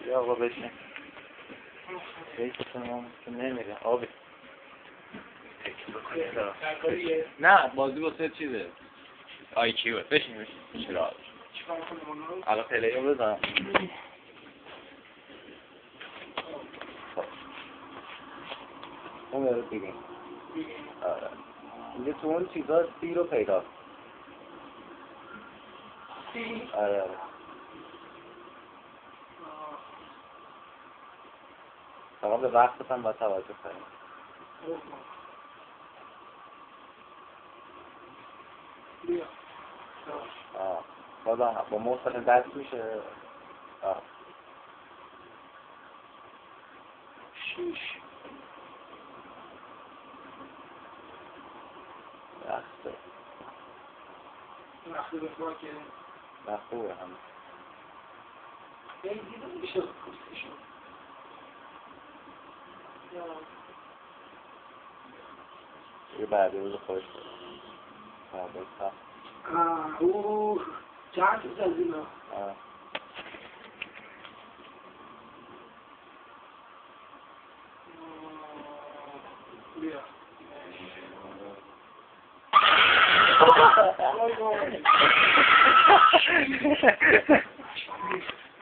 بیا آقا بشین. بیتتون ما نمیره آبی. نه بازی واسه چیزه آی کیوه. بشین چرا الان پلیو بزن. اون رو بگیم. آره اینجا تو اون چیزا سی رو پیدا. آره فقط به وقتت هم باید توجه کنیم. بازم با موصل دست میشه. شیش رخته به خواهد که خوبه همه این دیده میشه کستشون یه بعدی روز خوش بعدی سخت اوه چند روز از اینا بیا